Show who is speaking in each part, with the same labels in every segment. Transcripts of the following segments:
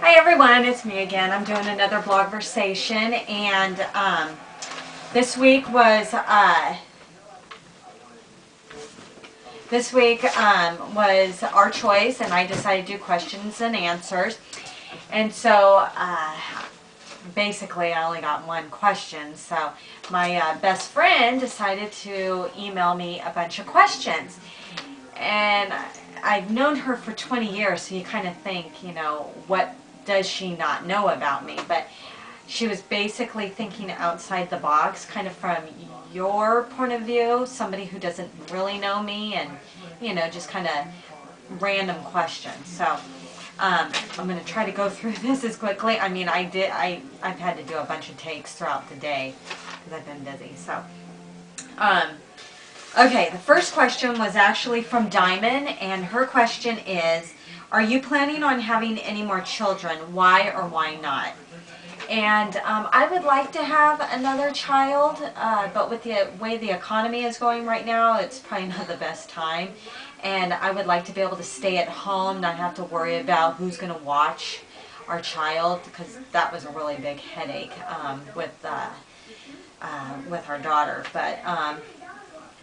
Speaker 1: Hi everyone, it's me again. I'm doing another Blogversation, and this week was our choice, and I decided to do questions and answers. And so basically I only got one question, so my best friend decided to email me a bunch of questions. And I've known her for 20 years, so you kind of think, you know, what does she not know about me? But she was basically thinking outside the box, kind of from your point of view, somebody who doesn't really know me, and, you know, just kind of random questions. So I'm going to try to go through this as quickly. I mean, I've had to do a bunch of takes throughout the day because I've been busy. So, okay, the first question was actually from Diamond, and her question is, are you planning on having any more children? Why or why not? And I would like to have another child, but with the way the economy is going right now, it's probably not the best time. And I would like to be able to stay at home, not have to worry about who's going to watch our child, because that was a really big headache with our daughter. But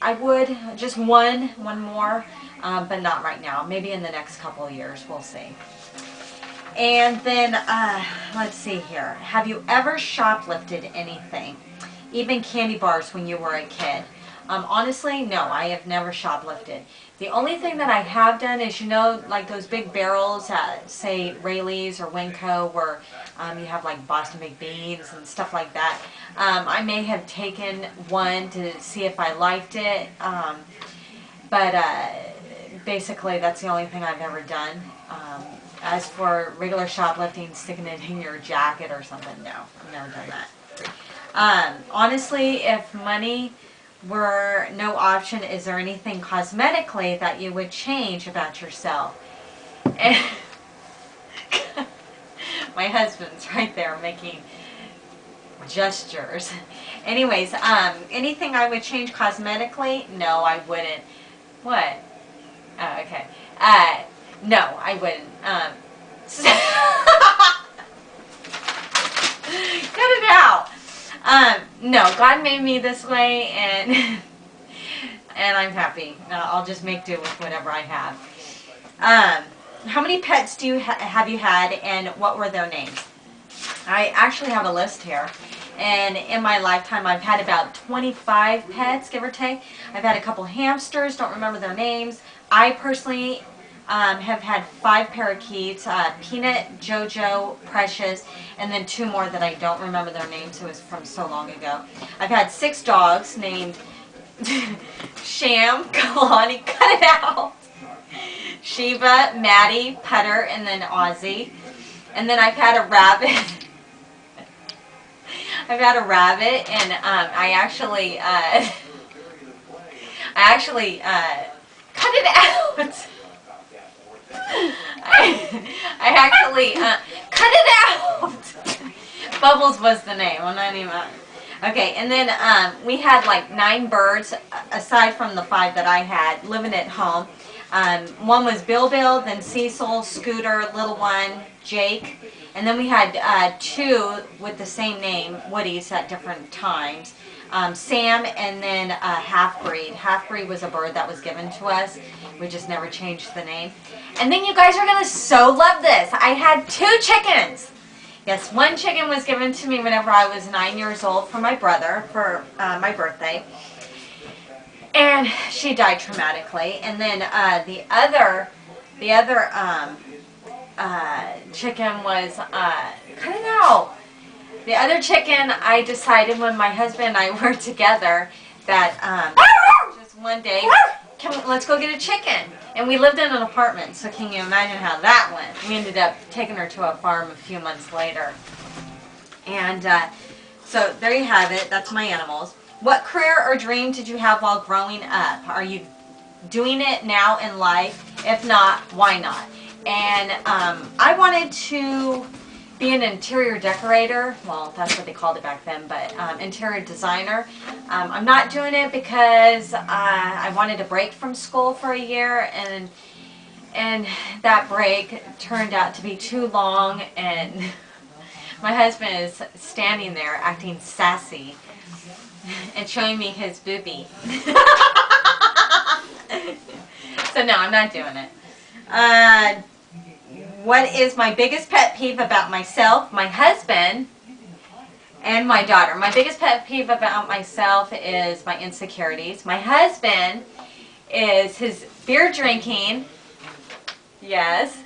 Speaker 1: I would, just one more, but not right now. Maybe in the next couple of years, we'll see. And then, let's see here. Have you ever shoplifted anything? Even candy bars when you were a kid? Honestly, no, I have never shoplifted. The only thing that I have done is, you know, like those big barrels at, say, Rayleigh's or Winco, where you have like Boston baked beans and stuff like that. I may have taken one to see if I liked it, but basically that's the only thing I've ever done. As for regular shoplifting, sticking it in your jacket or something, no, I've never done that. Honestly, if money were no option, is there anything cosmetically that you would change about yourself? And my husband's right there making gestures. Anyways, anything I would change cosmetically? No, I wouldn't. What? Oh, okay. No, I wouldn't. Cut it out. No, God made me this way, and and I'm happy. I'll just make do with whatever I have. How many pets do you have you had, and what were their names? I actually have a list here. And in my lifetime, I've had about 25 pets, give or take. I've had a couple hamsters, don't remember their names. I personally have had 5 parakeets, Peanut, Jojo, Precious, and then 2 more that I don't remember their names. It was from so long ago. I've had 6 dogs named Sham, Kalani, cut it out, Shiva, Maddie, Putter, and then Ozzy. And then I've had a rabbit. I've had a rabbit, and I actually cut it out. I actually cut it out. Bubbles was the name. I'm not even. Okay, and then we had like 9 birds aside from the 5 that I had living at home. One was Bill, then Cecil, Scooter, Little One, Jake, and then we had 2 with the same name, Woodies, at different times. Sam, and then Half-Breed. Half-Breed was a bird that was given to us. We just never changed the name. And then you guys are going to so love this. I had 2 chickens. Yes, 1 chicken was given to me whenever I was 9 years old from my brother for my birthday. And she died traumatically. And then the other chicken was, cut it out. The other chicken, I decided when my husband and I were together that just one day, let's go get a chicken. And we lived in an apartment, so can you imagine how that went? We ended up taking her to a farm a few months later. And so there you have it. That's my animals. What career or dream did you have while growing up? Are you doing it now in life? If not, why not? And I wanted to be an interior decorator. Well, that's what they called it back then, but interior designer. I'm not doing it because I wanted to break from school for a year, and And that break turned out to be too long, and my husband is standing there acting sassy and showing me his boobie. So no, I'm not doing it. What is my biggest pet peeve about myself, my husband, and my daughter? My biggest pet peeve about myself is my insecurities. My husband is his beer drinking. Yes,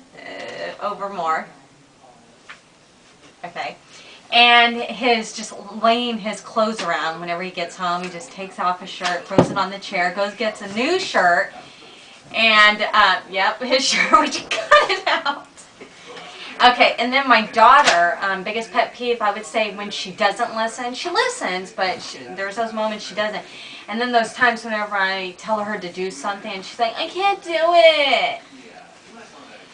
Speaker 1: over more. Okay. And his just laying his clothes around whenever he gets home. He just takes off his shirt, throws it on the chair, goes gets a new shirt, and yep, his shirt, would you cut it out? Okay, and then my daughter, biggest pet peeve, I would say when she doesn't listen. She listens, but there's those moments she doesn't. And then those times whenever I tell her to do something, and she's like, I can't do it.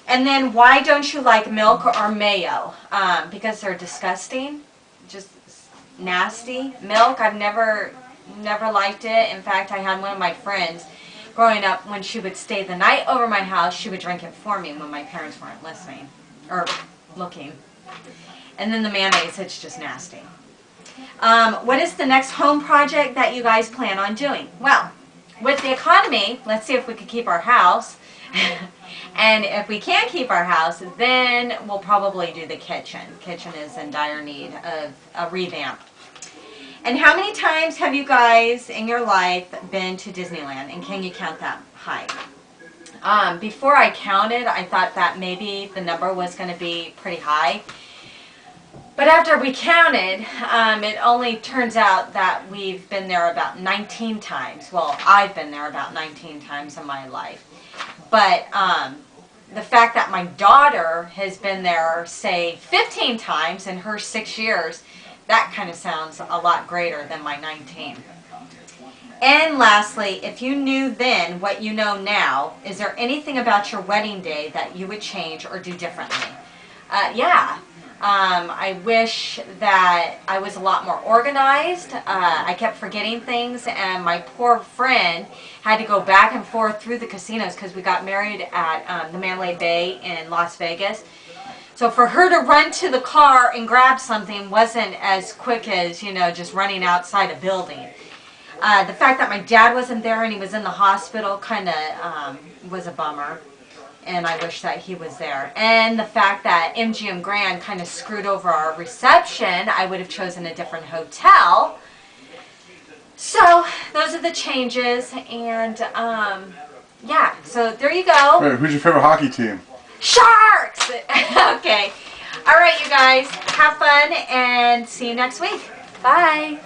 Speaker 1: And then, why don't you like milk or mayo? Because they're disgusting, just nasty. Milk, I've never liked it. In fact, I had one of my friends growing up, when she would stay the night over my house, she would drink it for me when my parents weren't listening or looking. And then the mayonnaise, it's just nasty. What is the next home project that you guys plan on doing? Well, with the economy, let's see if we could keep our house. And if we can't keep our house, then we'll probably do the kitchen. Kitchen is in dire need of a revamp. And how many times have you guys in your life been to Disneyland? And can you count that high? Before I counted, I thought that maybe the number was going to be pretty high. But after we counted, it only turns out that we've been there about 19 times. Well, I've been there about 19 times in my life. But the fact that my daughter has been there, say, 15 times in her 6 years, that kind of sounds a lot greater than my 19. And lastly, if you knew then what you know now, is there anything about your wedding day that you would change or do differently? Yeah. I wish that I was a lot more organized. I kept forgetting things, and my poor friend had to go back and forth through the casinos because we got married at the Mandalay Bay in Las Vegas. So for her to run to the car and grab something wasn't as quick as, you know, just running outside a building. The fact that my dad wasn't there and he was in the hospital kind of was a bummer. And I wish that he was there. And the fact that MGM Grand kind of screwed over our reception, I would have chosen a different hotel. So those are the changes. And yeah, so there you go.
Speaker 2: Wait, who's your favorite hockey team?
Speaker 1: Sharks! Okay. All right, you guys. Have fun and see you next week. Bye.